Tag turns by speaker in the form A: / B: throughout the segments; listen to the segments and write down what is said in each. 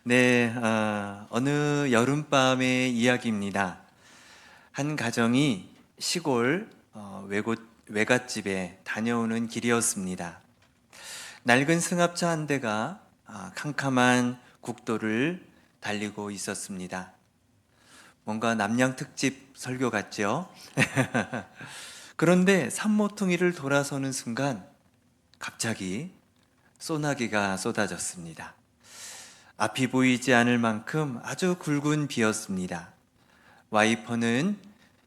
A: 어느 여름밤의 이야기입니다. 한 가정이 시골 외갓집에 다녀오는 길이었습니다. 낡은 승합차 한 대가 캄캄한 국도를 달리고 있었습니다. 뭔가 남양 특집 설교 같죠? 그런데 산모퉁이를 돌아서는 순간 갑자기 소나기가 쏟아졌습니다. 앞이 보이지 않을 만큼 아주 굵은 비였습니다. 와이퍼는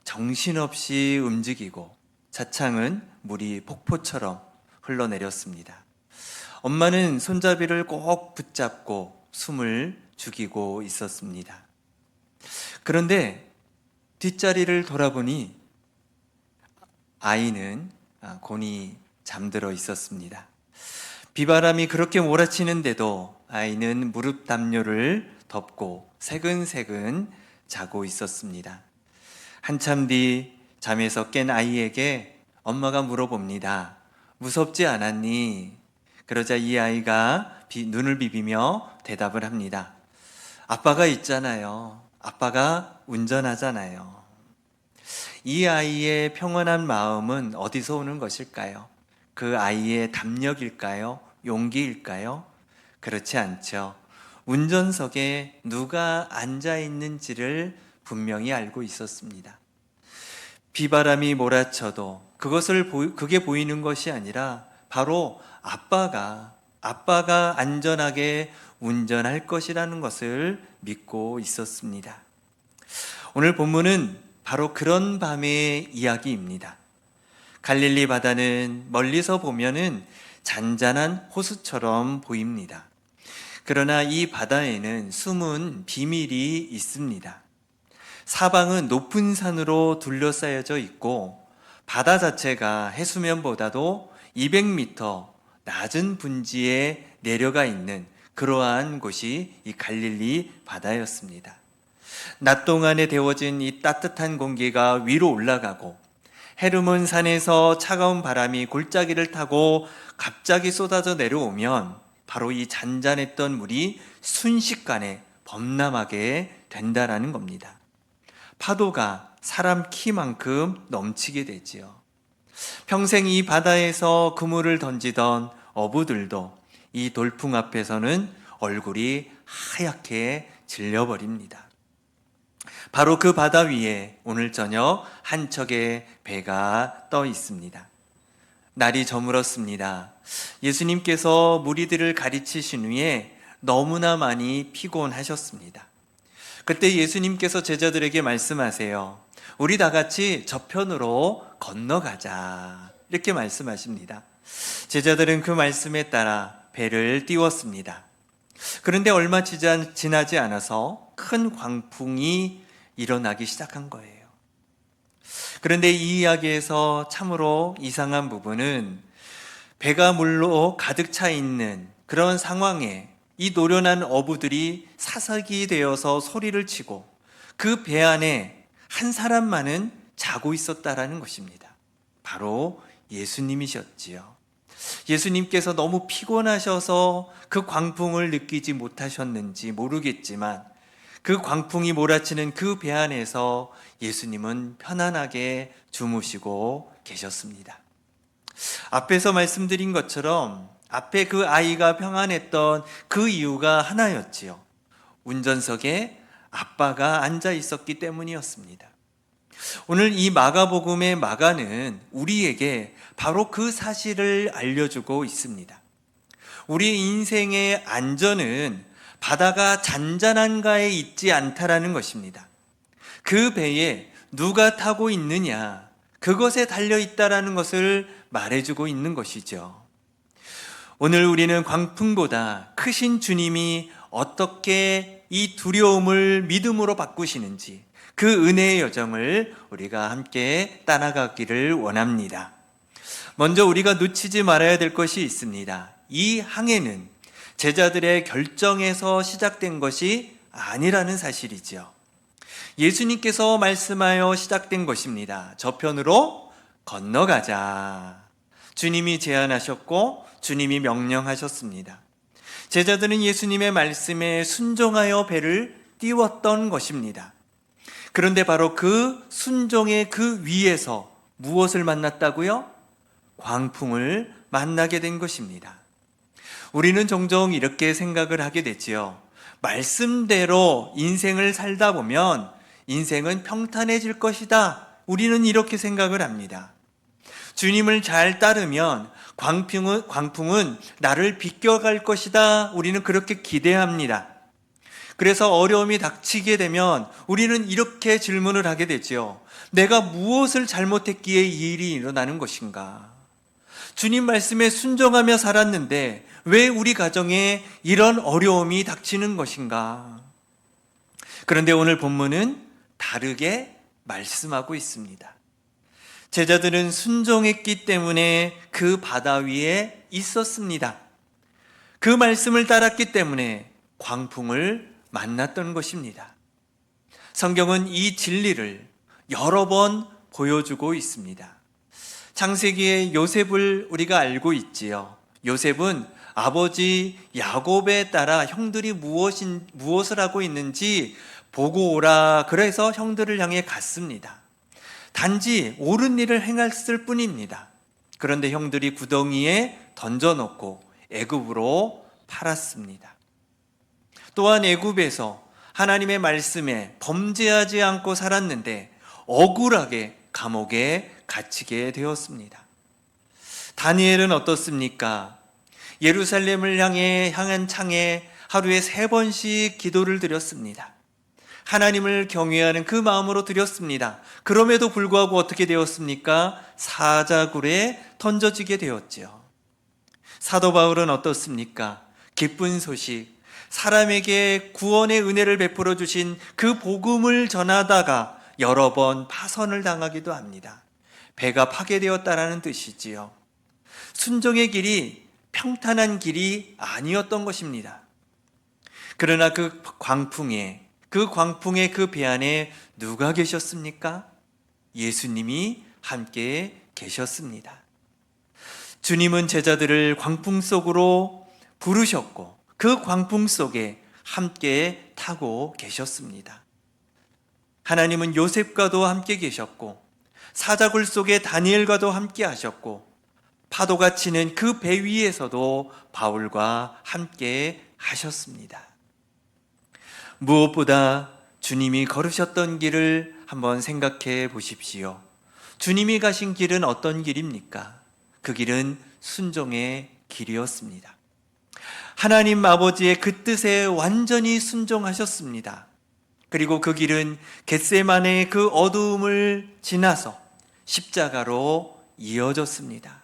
A: 정신없이 움직이고 차창은 물이 폭포처럼 흘러내렸습니다. 엄마는 손잡이를 꼭 붙잡고 숨을 죽이고 있었습니다. 그런데 뒷자리를 돌아보니 아이는 곤히 잠들어 있었습니다. 비바람이 그렇게 몰아치는데도 아이는 무릎 담요를 덮고 새근새근 자고 있었습니다. 한참 뒤 잠에서 깬 아이에게 엄마가 물어봅니다. 무섭지 않았니? 그러자 이 아이가 눈을 비비며 대답을 합니다. 아빠가 있잖아요. 아빠가 운전하잖아요. 이 아이의 평온한 마음은 어디서 오는 것일까요? 그 아이의 담력일까요? 용기일까요? 그렇지 않죠. 운전석에 누가 앉아 있는지를 분명히 알고 있었습니다. 비바람이 몰아쳐도 그게 보이는 것이 아니라 바로 아빠가 안전하게 운전할 것이라는 것을 믿고 있었습니다. 오늘 본문은 바로 그런 밤의 이야기입니다. 갈릴리 바다는 멀리서 보면은 잔잔한 호수처럼 보입니다. 그러나 이 바다에는 숨은 비밀이 있습니다. 사방은 높은 산으로 둘러싸여져 있고 바다 자체가 해수면보다도 200m 낮은 분지에 내려가 있는 그러한 곳이 이 갈릴리 바다였습니다. 낮 동안에 데워진 이 따뜻한 공기가 위로 올라가고 헤르몬 산에서 차가운 바람이 골짜기를 타고 갑자기 쏟아져 내려오면 바로 이 잔잔했던 물이 순식간에 범람하게 된다라는 겁니다. 파도가 사람 키만큼 넘치게 되지요. 평생 이 바다에서 그물을 던지던 어부들도 이 돌풍 앞에서는 얼굴이 하얗게 질려버립니다. 바로 그 바다 위에 오늘 저녁 한 척의 배가 떠 있습니다. 날이 저물었습니다. 예수님께서 무리들을 가르치신 후에 너무나 많이 피곤하셨습니다. 그때 예수님께서 제자들에게 말씀하세요. 우리 다 같이 저편으로 건너가자. 이렇게 말씀하십니다. 제자들은 그 말씀에 따라 배를 띄웠습니다. 그런데 얼마 지나지 않아서 큰 광풍이 일어나기 시작한 거예요. 그런데 이 이야기에서 참으로 이상한 부분은 배가 물로 가득 차 있는 그런 상황에 이 노련한 어부들이 사색이 되어서 소리를 치고 그 배 안에 한 사람만은 자고 있었다라는 것입니다. 바로 예수님이셨지요. 예수님께서 너무 피곤하셔서 그 광풍을 느끼지 못하셨는지 모르겠지만 그 광풍이 몰아치는 그 배 안에서 예수님은 편안하게 주무시고 계셨습니다. 앞에서 말씀드린 것처럼 앞에 그 아이가 평안했던 그 이유가 하나였지요. 운전석에 아빠가 앉아 있었기 때문이었습니다. 오늘 이 마가복음의 마가는 우리에게 바로 그 사실을 알려주고 있습니다. 우리 인생의 안전은 바다가 잔잔한가에 있지 않다라는 것입니다. 그 배에 누가 타고 있느냐, 그것에 달려있다라는 것을 말해주고 있는 것이죠. 오늘 우리는 광풍보다 크신 주님이 어떻게 이 두려움을 믿음으로 바꾸시는지 그 은혜의 여정을 우리가 함께 따라가기를 원합니다. 먼저 우리가 놓치지 말아야 될 것이 있습니다. 이 항해는 제자들의 결정에서 시작된 것이 아니라는 사실이죠. 예수님께서 말씀하여 시작된 것입니다. 저편으로 건너가자. 주님이 제안하셨고 주님이 명령하셨습니다. 제자들은 예수님의 말씀에 순종하여 배를 띄웠던 것입니다. 그런데 바로 그 순종의 그 위에서 무엇을 만났다고요? 광풍을 만나게 된 것입니다. 우리는 종종 이렇게 생각을 하게 되지요. 말씀대로 인생을 살다 보면 인생은 평탄해질 것이다. 우리는 이렇게 생각을 합니다. 주님을 잘 따르면 광풍은 나를 비껴갈 것이다. 우리는 그렇게 기대합니다. 그래서 어려움이 닥치게 되면 우리는 이렇게 질문을 하게 되죠. 내가 무엇을 잘못했기에 이 일이 일어나는 것인가? 주님 말씀에 순종하며 살았는데 왜 우리 가정에 이런 어려움이 닥치는 것인가? 그런데 오늘 본문은 다르게 말씀하고 있습니다. 제자들은 순종했기 때문에 그 바다 위에 있었습니다. 그 말씀을 따랐기 때문에 광풍을 만났던 것입니다. 성경은 이 진리를 여러 번 보여주고 있습니다. 창세기의 요셉을 우리가 알고 있지요. 요셉은 아버지 야곱에 따라 형들이 무엇을 하고 있는지 보고 오라. 그래서 형들을 향해 갔습니다. 단지 옳은 일을 행했을 뿐입니다. 그런데 형들이 구덩이에 던져놓고 애굽으로 팔았습니다. 또한 애굽에서 하나님의 말씀에 범죄하지 않고 살았는데 억울하게 감옥에 갇히게 되었습니다. 다니엘은 어떻습니까? 예루살렘을 향한 창에 하루에 3번씩 기도를 드렸습니다. 하나님을 경외하는 그 마음으로 드렸습니다. 그럼에도 불구하고 어떻게 되었습니까? 사자굴에 던져지게 되었지요. 사도 바울은 어떻습니까? 기쁜 소식, 사람에게 구원의 은혜를 베풀어 주신 그 복음을 전하다가 여러 번 파선을 당하기도 합니다. 배가 파괴되었다라는 뜻이지요. 순종의 길이 평탄한 길이 아니었던 것입니다. 그러나 그 광풍의 그 배 안에 누가 계셨습니까? 예수님이 함께 계셨습니다. 주님은 제자들을 광풍 속으로 부르셨고 그 광풍 속에 함께 타고 계셨습니다. 하나님은 요셉과도 함께 계셨고 사자굴 속에 다니엘과도 함께 하셨고 파도가 치는 그 배 위에서도 바울과 함께 하셨습니다. 무엇보다 주님이 걸으셨던 길을 한번 생각해 보십시오. 주님이 가신 길은 어떤 길입니까? 그 길은 순종의 길이었습니다. 하나님 아버지의 그 뜻에 완전히 순종하셨습니다. 그리고 그 길은 겟세마네의 그 어두움을 지나서 십자가로 이어졌습니다.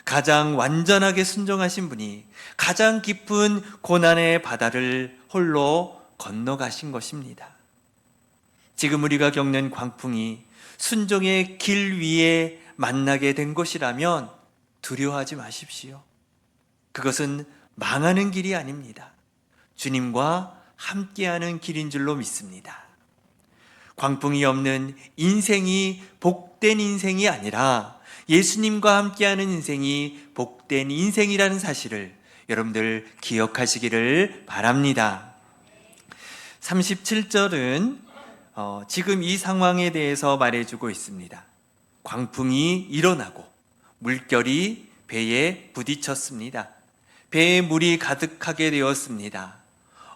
A: 가장 완전하게 순종하신 분이 가장 깊은 고난의 바다를 홀로 건너가신 것입니다. 지금 우리가 겪는 광풍이 순종의 길 위에 만나게 된 것이라면 두려워하지 마십시오. 그것은 망하는 길이 아닙니다. 주님과 함께하는 길인 줄로 믿습니다. 광풍이 없는 인생이 복된 인생이 아니라 예수님과 함께하는 인생이 복된 인생이라는 사실을 여러분들 기억하시기를 바랍니다. 37절은 지금 이 상황에 대해서 말해주고 있습니다. 광풍이 일어나고 물결이 배에 부딪혔습니다. 배에 물이 가득하게 되었습니다.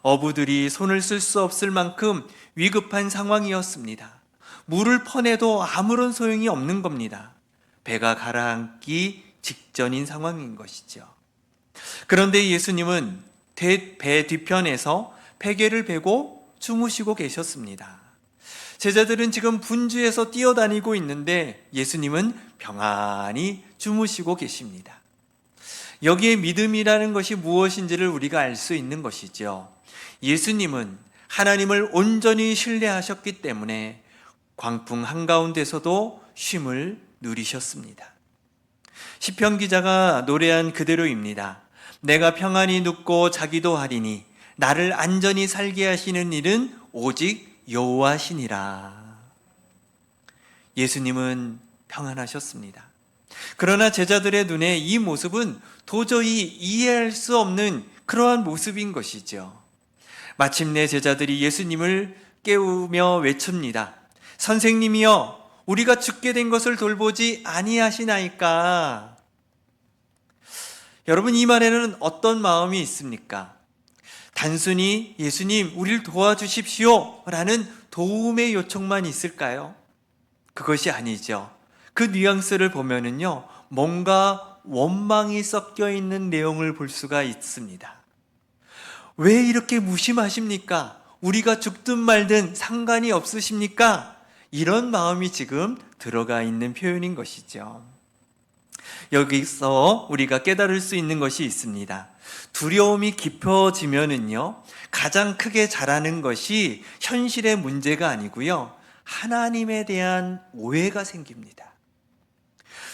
A: 어부들이 손을 쓸 수 없을 만큼 위급한 상황이었습니다. 물을 퍼내도 아무런 소용이 없는 겁니다. 배가 가라앉기 직전인 상황인 것이죠. 그런데 예수님은 배 뒤편에서 베개를 베고 주무시고 계셨습니다. 제자들은 지금 분주해서 뛰어다니고 있는데 예수님은 평안히 주무시고 계십니다. 여기에 믿음이라는 것이 무엇인지를 우리가 알 수 있는 것이죠. 예수님은 하나님을 온전히 신뢰하셨기 때문에 광풍 한가운데서도 쉼을 누리셨습니다. 시편 기자가 노래한 그대로입니다. 내가 평안히 눕고 자기도 하리니 나를 안전히 살게 하시는 일은 오직 여호와시니라. 예수님은 평안하셨습니다. 그러나 제자들의 눈에 이 모습은 도저히 이해할 수 없는 그러한 모습인 것이죠. 마침내 제자들이 예수님을 깨우며 외칩니다. 선생님이여, 우리가 죽게 된 것을 돌보지 아니하시나이까. 여러분, 이 말에는 어떤 마음이 있습니까? 단순히 예수님, 우리를 도와주십시오 라는 도움의 요청만 있을까요? 그것이 아니죠. 그 뉘앙스를 보면은요, 뭔가 원망이 섞여 있는 내용을 볼 수가 있습니다. 왜 이렇게 무심하십니까? 우리가 죽든 말든 상관이 없으십니까? 이런 마음이 지금 들어가 있는 표현인 것이죠. 여기서 우리가 깨달을 수 있는 것이 있습니다. 두려움이 깊어지면은요, 가장 크게 자라는 것이 현실의 문제가 아니고요, 하나님에 대한 오해가 생깁니다.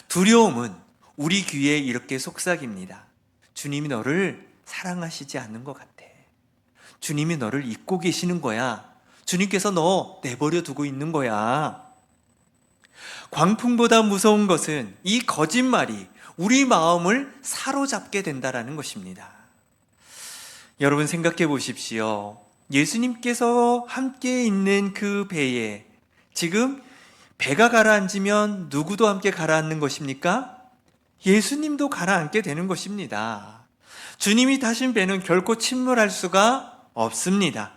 A: 두려움은 우리 귀에 이렇게 속삭입니다. 주님이 너를 사랑하시지 않는 것 같아. 주님이 너를 잊고 계시는 거야. 주님께서 너 내버려 두고 있는 거야. 광풍보다 무서운 것은 이 거짓말이 우리 마음을 사로잡게 된다는 것입니다. 여러분, 생각해 보십시오. 예수님께서 함께 있는 그 배에 지금 배가 가라앉으면 누구도 함께 가라앉는 것입니까? 예수님도 가라앉게 되는 것입니다. 주님이 타신 배는 결코 침몰할 수가 없습니다.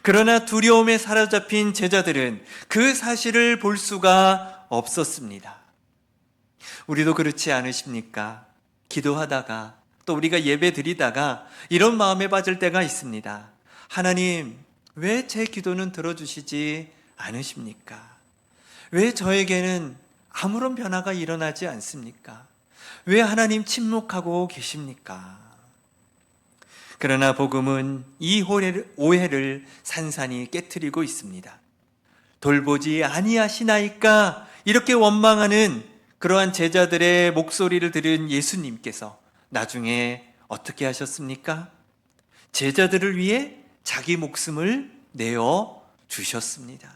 A: 그러나 두려움에 사로잡힌 제자들은 그 사실을 볼 수가 없었습니다. 우리도 그렇지 않으십니까? 기도하다가 또 우리가 예배 드리다가 이런 마음에 빠질 때가 있습니다. 하나님, 왜 제 기도는 들어주시지 않으십니까? 왜 저에게는 아무런 변화가 일어나지 않습니까? 왜 하나님 침묵하고 계십니까? 그러나 복음은 이 오해를 산산히 깨트리고 있습니다. 돌보지 아니하시나이까, 이렇게 원망하는 그러한 제자들의 목소리를 들은 예수님께서 나중에 어떻게 하셨습니까? 제자들을 위해 자기 목숨을 내어 주셨습니다.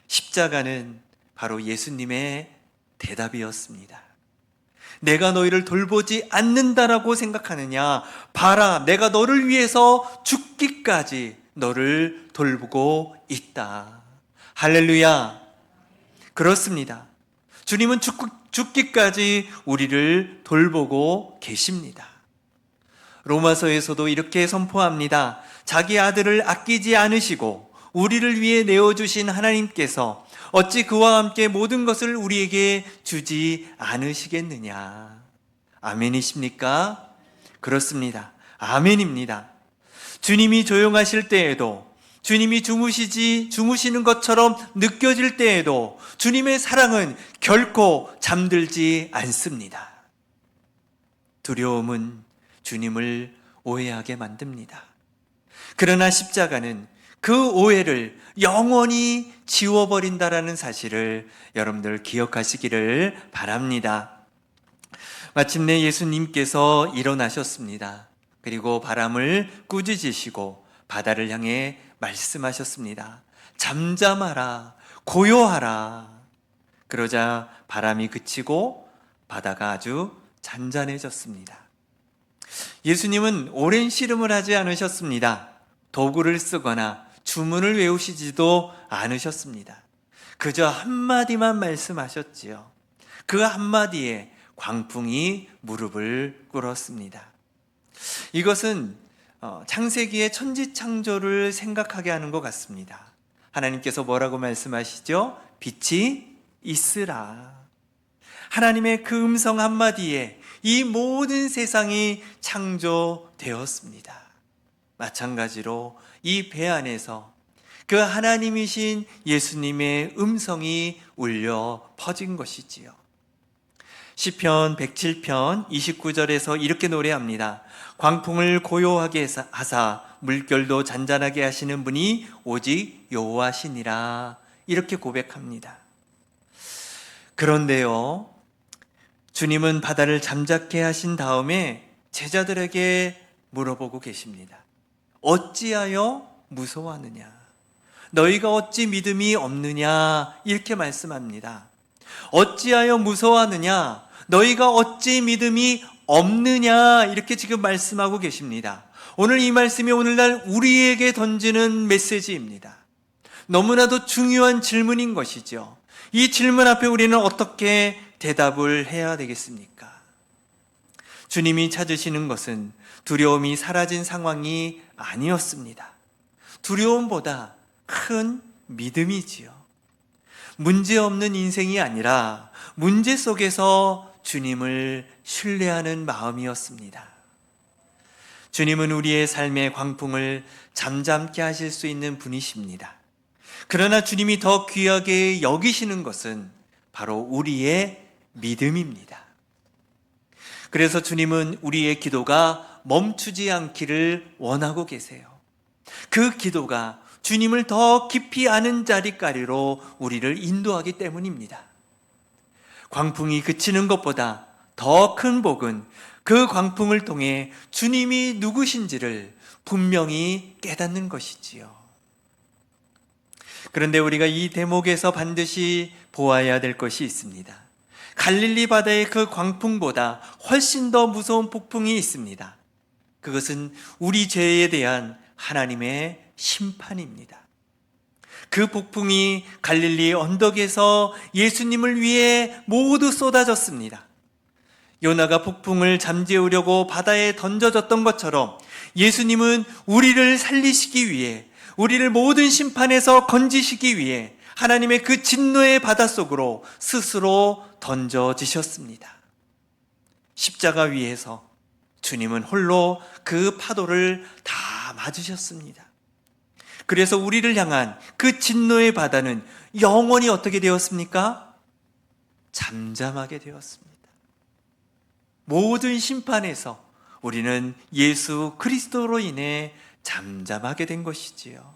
A: 십자가는 바로 예수님의 대답이었습니다. 내가 너희를 돌보지 않는다라고 생각하느냐? 봐라, 내가 너를 위해서 죽기까지 너를 돌보고 있다. 할렐루야. 그렇습니다. 주님은 죽기까지 우리를 돌보고 계십니다. 로마서에서도 이렇게 선포합니다. 자기 아들을 아끼지 않으시고 우리를 위해 내어주신 하나님께서 어찌 그와 함께 모든 것을 우리에게 주지 않으시겠느냐. 아멘이십니까? 그렇습니다. 아멘입니다. 주님이 조용하실 때에도, 주님이 주무시는 것처럼 느껴질 때에도 주님의 사랑은 결코 잠들지 않습니다. 두려움은 주님을 오해하게 만듭니다. 그러나 십자가는 그 오해를 영원히 지워버린다라는 사실을 여러분들 기억하시기를 바랍니다. 마침내 예수님께서 일어나셨습니다. 그리고 바람을 꾸짖으시고 바다를 향해 말씀하셨습니다. 잠잠하라, 고요하라. 그러자 바람이 그치고 바다가 아주 잔잔해졌습니다. 예수님은 오랜 씨름을 하지 않으셨습니다. 도구를 쓰거나 주문을 외우시지도 않으셨습니다. 그저 한마디만 말씀하셨지요. 그 한마디에 광풍이 무릎을 꿇었습니다. 이것은 창세기의 천지창조를 생각하게 하는 것 같습니다. 하나님께서 뭐라고 말씀하시죠? 빛이 있으라. 하나님의 그 음성 한마디에 이 모든 세상이 창조되었습니다. 마찬가지로 이 배 안에서 그 하나님이신 예수님의 음성이 울려 퍼진 것이지요. 시편 107편 29절에서 이렇게 노래합니다. 광풍을 고요하게 하사 물결도 잔잔하게 하시는 분이 오직 여호와시니라. 이렇게 고백합니다. 그런데요, 주님은 바다를 잠잠케 하신 다음에 제자들에게 물어보고 계십니다. 어찌하여 무서워하느냐? 너희가 어찌 믿음이 없느냐? 이렇게 말씀합니다. 어찌하여 무서워하느냐? 너희가 어찌 믿음이 없느냐 이렇게 지금 말씀하고 계십니다. 오늘 이 말씀이 오늘날 우리에게 던지는 메시지입니다. 너무나도 중요한 질문인 것이죠. 이 질문 앞에 우리는 어떻게 대답을 해야 되겠습니까? 주님이 찾으시는 것은 두려움이 사라진 상황이 아니었습니다. 두려움보다 큰 믿음이지요. 문제없는 인생이 아니라 문제 속에서 주님을 신뢰하는 마음이었습니다. 주님은 우리의 삶의 광풍을 잠잠케 하실 수 있는 분이십니다. 그러나 주님이 더 귀하게 여기시는 것은 바로 우리의 믿음입니다. 그래서 주님은 우리의 기도가 멈추지 않기를 원하고 계세요. 그 기도가 주님을 더 깊이 아는 자리까지로 우리를 인도하기 때문입니다. 광풍이 그치는 것보다 더 큰 복은 그 광풍을 통해 주님이 누구신지를 분명히 깨닫는 것이지요. 그런데 우리가 이 대목에서 반드시 보아야 될 것이 있습니다. 갈릴리 바다의 그 광풍보다 훨씬 더 무서운 폭풍이 있습니다. 그것은 우리 죄에 대한 하나님의 심판입니다. 그 폭풍이 갈릴리 언덕에서 예수님을 위해 모두 쏟아졌습니다. 요나가 폭풍을 잠재우려고 바다에 던져졌던 것처럼 예수님은 우리를 살리시기 위해, 우리를 모든 심판에서 건지시기 위해 하나님의 그 진노의 바닷속으로 스스로 던져지셨습니다. 십자가 위에서 주님은 홀로 그 파도를 다 맞으셨습니다. 그래서 우리를 향한 그 진노의 바다는 영원히 어떻게 되었습니까? 잠잠하게 되었습니다. 모든 심판에서 우리는 예수 그리스도로 인해 잠잠하게 된 것이지요.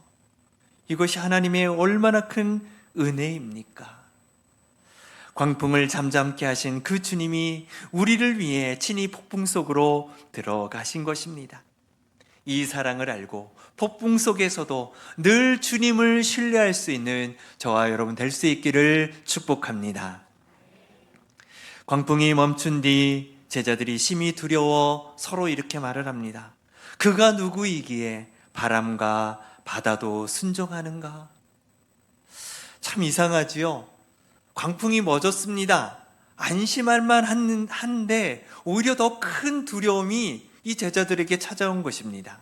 A: 이것이 하나님의 얼마나 큰 은혜입니까? 광풍을 잠잠케 하신 그 주님이 우리를 위해 친히 폭풍 속으로 들어가신 것입니다. 이 사랑을 알고 폭풍 속에서도 늘 주님을 신뢰할 수 있는 저와 여러분 될 수 있기를 축복합니다. 광풍이 멈춘 뒤 제자들이 심히 두려워 서로 이렇게 말을 합니다. 그가 누구이기에 바람과 바다도 순종하는가? 참 이상하지요. 광풍이 멎었습니다. 안심할 만한데 오히려 더 큰 두려움이 이 제자들에게 찾아온 것입니다.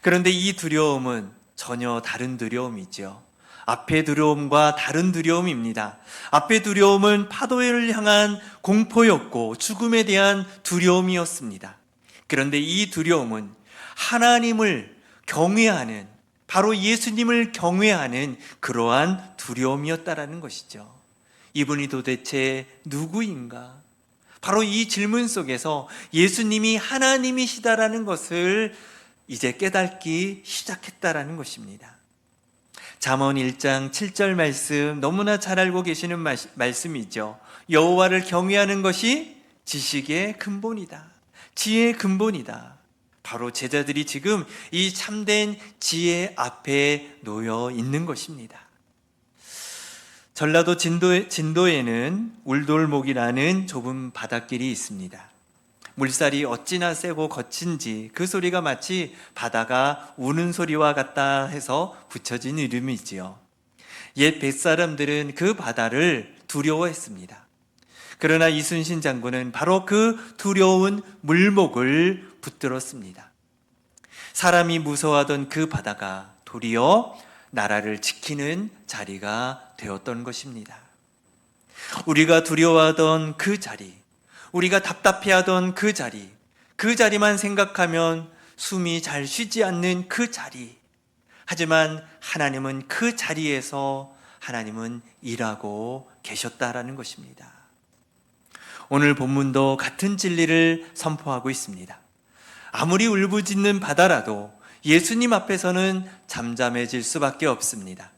A: 그런데 이 두려움은 전혀 다른 두려움이죠. 앞의 두려움과 다른 두려움입니다. 앞의 두려움은 파도를 향한 공포였고 죽음에 대한 두려움이었습니다. 그런데 이 두려움은 하나님을 경외하는, 바로 예수님을 경외하는 그러한 두려움이었다라는 것이죠. 이분이 도대체 누구인가? 바로 이 질문 속에서 예수님이 하나님이시다라는 것을 이제 깨닫기 시작했다라는 것입니다. 잠언 1장 7절 말씀 너무나 잘 알고 계시는 말씀이죠. 여호와를 경외하는 것이 지식의 근본이다. 지혜의 근본이다. 바로 제자들이 지금 이 참된 지혜 앞에 놓여 있는 것입니다. 전라도 진도에는 울돌목이라는 좁은 바닷길이 있습니다. 물살이 어찌나 세고 거친지 그 소리가 마치 바다가 우는 소리와 같다 해서 붙여진 이름이지요. 옛 뱃사람들은 그 바다를 두려워했습니다. 그러나 이순신 장군은 바로 그 두려운 물목을 붙들었습니다. 사람이 무서워하던 그 바다가 도리어 나라를 지키는 자리가 되었던 것입니다. 우리가 두려워하던 그 자리, 우리가 답답해하던 그 자리, 그 자리만 생각하면 숨이 잘 쉬지 않는 그 자리. 하지만 하나님은 그 자리에서 하나님은 일하고 계셨다라는 것입니다. 오늘 본문도 같은 진리를 선포하고 있습니다. 아무리 울부짖는 바다라도 예수님 앞에서는 잠잠해질 수밖에 없습니다.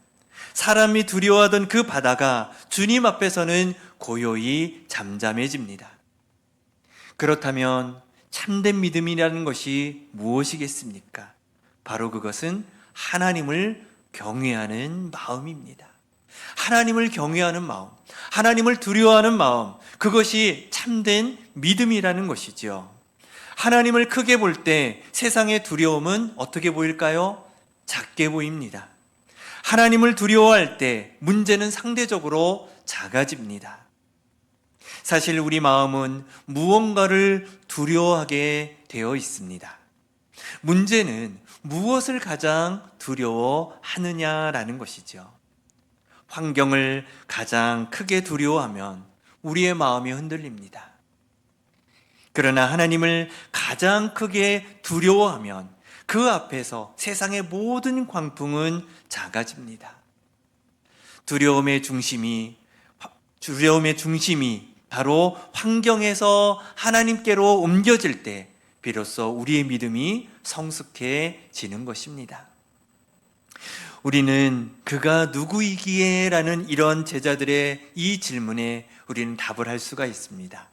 A: 사람이 두려워하던 그 바다가 주님 앞에서는 고요히 잠잠해집니다. 그렇다면 참된 믿음이라는 것이 무엇이겠습니까? 바로 그것은 하나님을 경외하는 마음입니다. 하나님을 경외하는 마음, 하나님을 두려워하는 마음, 그것이 참된 믿음이라는 것이죠. 하나님을 크게 볼 때 세상의 두려움은 어떻게 보일까요? 작게 보입니다. 하나님을 두려워할 때 문제는 상대적으로 작아집니다. 사실 우리 마음은 무언가를 두려워하게 되어 있습니다. 문제는 무엇을 가장 두려워하느냐라는 것이죠. 환경을 가장 크게 두려워하면 우리의 마음이 흔들립니다. 그러나 하나님을 가장 크게 두려워하면 그 앞에서 세상의 모든 광풍은 작아집니다. 두려움의 중심이 바로 환경에서 하나님께로 옮겨질 때 비로소 우리의 믿음이 성숙해지는 것입니다. 우리는 그가 누구이기에? 라는 이런 제자들의 이 질문에 우리는 답을 할 수가 있습니다.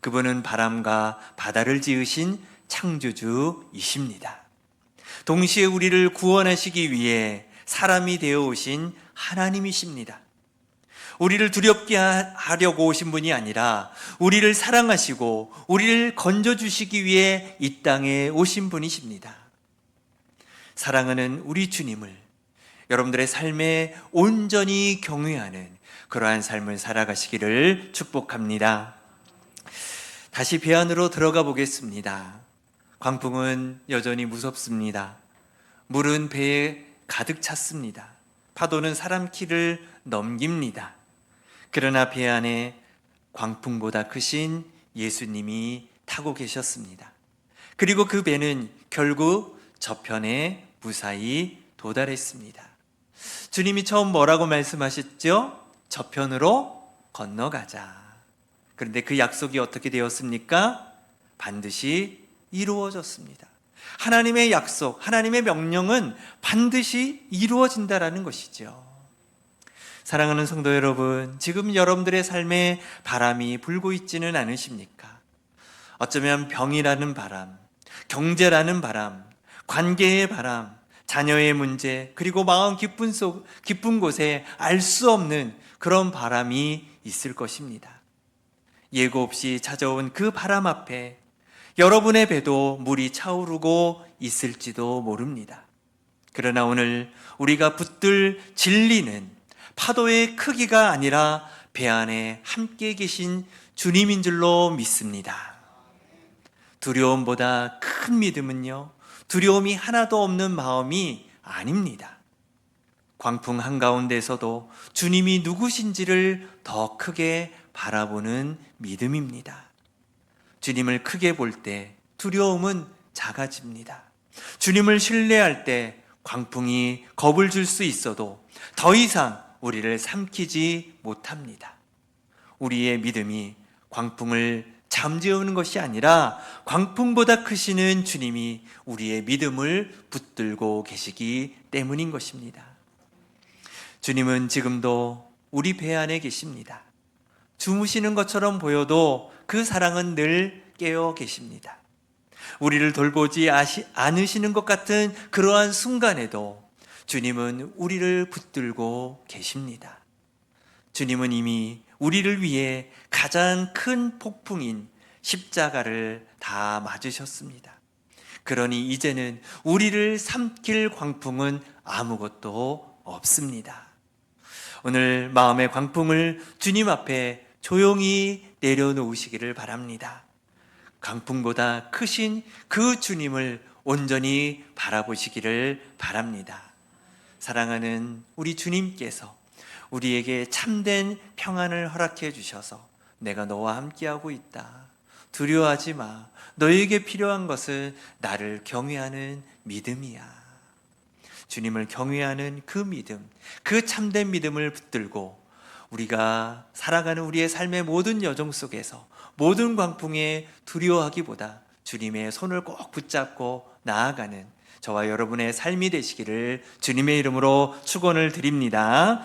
A: 그분은 바람과 바다를 지으신 창조주이십니다. 동시에 우리를 구원하시기 위해 사람이 되어 오신 하나님이십니다. 우리를 두렵게 하려고 오신 분이 아니라 우리를 사랑하시고 우리를 건져주시기 위해 이 땅에 오신 분이십니다. 사랑하는 우리 주님을 여러분들의 삶에 온전히 경외하는 그러한 삶을 살아가시기를 축복합니다. 다시 배 안으로 들어가 보겠습니다. 광풍은 여전히 무섭습니다. 물은 배에 가득 찼습니다. 파도는 사람 키를 넘깁니다. 그러나 배 안에 광풍보다 크신 예수님이 타고 계셨습니다. 그리고 그 배는 결국 저편에 무사히 도달했습니다. 주님이 처음 뭐라고 말씀하셨죠? 저편으로 건너가자. 그런데 그 약속이 어떻게 되었습니까? 반드시 이루어졌습니다. 하나님의 약속, 하나님의 명령은 반드시 이루어진다라는 것이죠. 사랑하는 성도 여러분, 지금 여러분들의 삶에 바람이 불고 있지는 않으십니까? 어쩌면 병이라는 바람, 경제라는 바람, 관계의 바람, 자녀의 문제, 그리고 마음 깊은 곳에 알 수 없는 그런 바람이 있을 것입니다. 예고 없이 찾아온 그 바람 앞에 여러분의 배도 물이 차오르고 있을지도 모릅니다. 그러나 오늘 우리가 붙들 진리는 파도의 크기가 아니라 배 안에 함께 계신 주님인 줄로 믿습니다. 두려움보다 큰 믿음은요, 두려움이 하나도 없는 마음이 아닙니다. 광풍 한가운데서도 주님이 누구신지를 더 크게 바라보는 믿음입니다. 주님을 크게 볼 때 두려움은 작아집니다. 주님을 신뢰할 때 광풍이 겁을 줄 수 있어도 더 이상 우리를 삼키지 못합니다. 우리의 믿음이 광풍을 잠재우는 것이 아니라 광풍보다 크시는 주님이 우리의 믿음을 붙들고 계시기 때문인 것입니다. 주님은 지금도 우리 배 안에 계십니다. 주무시는 것처럼 보여도 그 사랑은 늘 깨어 계십니다. 우리를 돌보지 않으시는 것 같은 그러한 순간에도 주님은 우리를 붙들고 계십니다. 주님은 이미 우리를 위해 가장 큰 폭풍인 십자가를 다 맞으셨습니다. 그러니 이제는 우리를 삼킬 광풍은 아무것도 없습니다. 오늘 마음의 광풍을 주님 앞에 조용히 내려놓으시기를 바랍니다. 광풍보다 크신 그 주님을 온전히 바라보시기를 바랍니다. 사랑하는 우리 주님께서 우리에게 참된 평안을 허락해 주셔서 내가 너와 함께하고 있다. 두려워하지 마. 너에게 필요한 것은 나를 경외하는 믿음이야. 주님을 경외하는 그 믿음, 그 참된 믿음을 붙들고 우리가 살아가는 우리의 삶의 모든 여정 속에서 모든 광풍에 두려워하기보다 주님의 손을 꼭 붙잡고 나아가는 저와 여러분의 삶이 되시기를 주님의 이름으로 축원을 드립니다.